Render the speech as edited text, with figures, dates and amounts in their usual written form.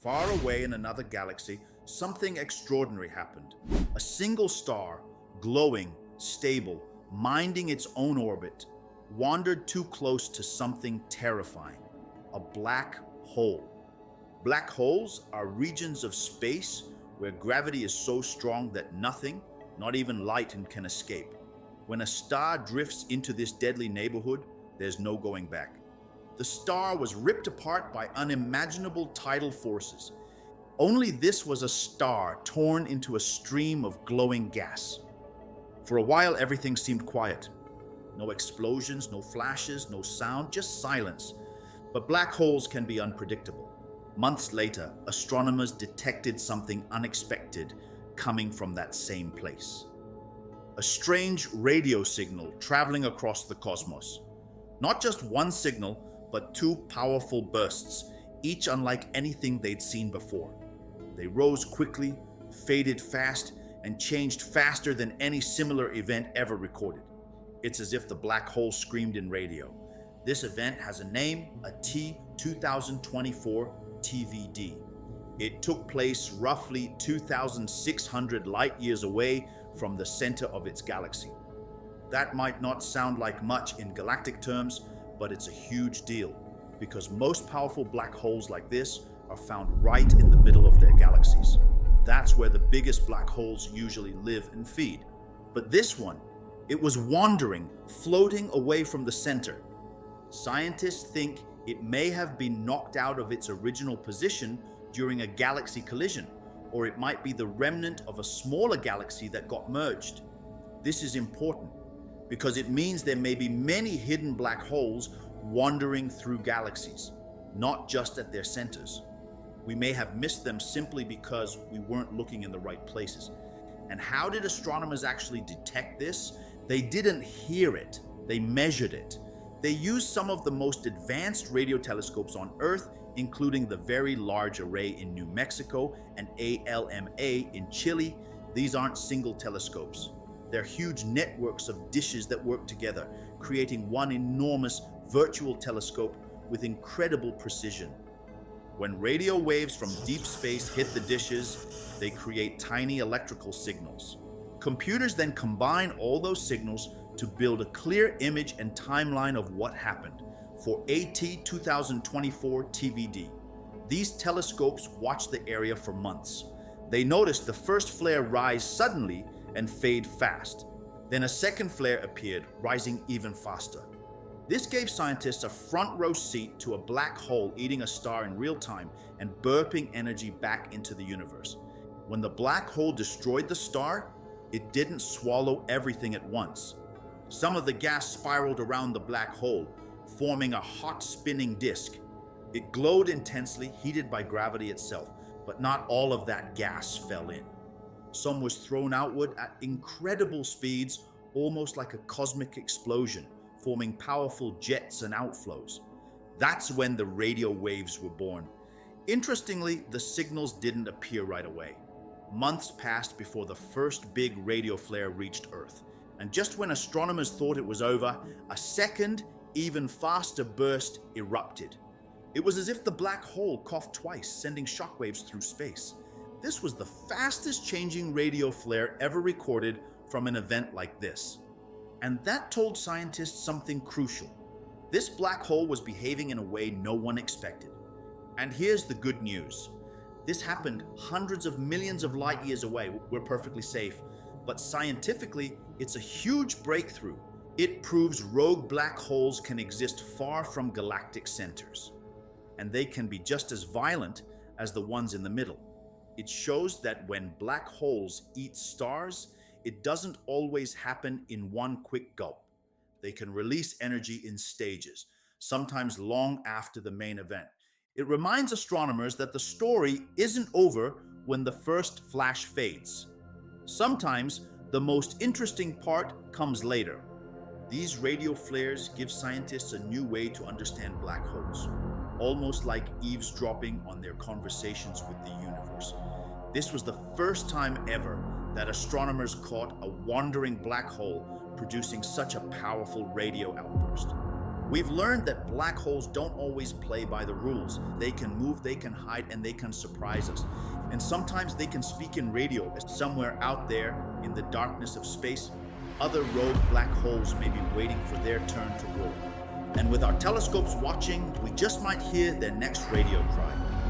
Far away in another galaxy, something extraordinary happened. A single star, glowing, stable, minding its own orbit, wandered too close to something terrifying: a black hole. Black holes are regions of space where gravity is so strong that nothing, not even light, can escape. When a star drifts into this deadly neighborhood, there's no going back. The star was ripped apart by unimaginable tidal forces. Only this was a star torn into a stream of glowing gas. For a while, everything seemed quiet. No explosions, no flashes, no sound, just silence. But black holes can be unpredictable. Months later, astronomers detected something unexpected coming from that same place. A strange radio signal traveling across the cosmos. Not just one signal, but two powerful bursts, each unlike anything they'd seen before. They rose quickly, faded fast, and changed faster than any similar event ever recorded. It's as if the black hole screamed in radio. This event has a name, a T2024 TVD. It took place roughly 2,600 light years away from the center of its galaxy. That might not sound like much in galactic terms, but it's a huge deal, because most powerful black holes like this are found right in the middle of their galaxies. That's where the biggest black holes usually live and feed. But this one, it was wandering, floating away from the center. Scientists think it may have been knocked out of its original position during a galaxy collision, or it might be the remnant of a smaller galaxy that got merged. This is important because it means there may be many hidden black holes wandering through galaxies, not just at their centers. We may have missed them simply because we weren't looking in the right places. And how did astronomers actually detect this? They didn't hear it, they measured it. They used some of the most advanced radio telescopes on Earth, including the Very Large Array in New Mexico and ALMA in Chile. These aren't single telescopes. They're huge networks of dishes that work together, creating one enormous virtual telescope with incredible precision. When radio waves from deep space hit the dishes, they create tiny electrical signals. Computers then combine all those signals to build a clear image and timeline of what happened for AT2024 TVD. These telescopes watched the area for months. They noticed the first flare rise suddenly and fade fast. Then a second flare appeared, rising even faster. This gave scientists a front row seat to a black hole eating a star in real time and burping energy back into the universe. When the black hole destroyed the star, it didn't swallow everything at once. Some of the gas spiraled around the black hole, forming a hot spinning disk. It glowed intensely, heated by gravity itself, but not all of that gas fell in. Some was thrown outward at incredible speeds, almost like a cosmic explosion, forming powerful jets and outflows. That's when the radio waves were born. Interestingly, the signals didn't appear right away. Months passed before the first big radio flare reached Earth. And just when astronomers thought it was over, a second, even faster burst erupted. It was as if the black hole coughed twice, sending shockwaves through space. This was the fastest changing radio flare ever recorded from an event like this. And that told scientists something crucial. This black hole was behaving in a way no one expected. And here's the good news. This happened hundreds of millions of light years away. We're perfectly safe. But scientifically, it's a huge breakthrough. It proves rogue black holes can exist far from galactic centers. And they can be just as violent as the ones in the middle. It shows that when black holes eat stars, it doesn't always happen in one quick gulp. They can release energy in stages, sometimes long after the main event. It reminds astronomers that the story isn't over when the first flash fades. Sometimes the most interesting part comes later. These radio flares give scientists a new way to understand black holes, almost like eavesdropping on their conversations with the universe. This was the first time ever that astronomers caught a wandering black hole producing such a powerful radio outburst. We've learned that black holes don't always play by the rules. They can move, they can hide, and they can surprise us. And sometimes they can speak in radio. Somewhere out there in the darkness of space, other rogue black holes may be waiting for their turn to roll. And with our telescopes watching, we just might hear their next radio cry.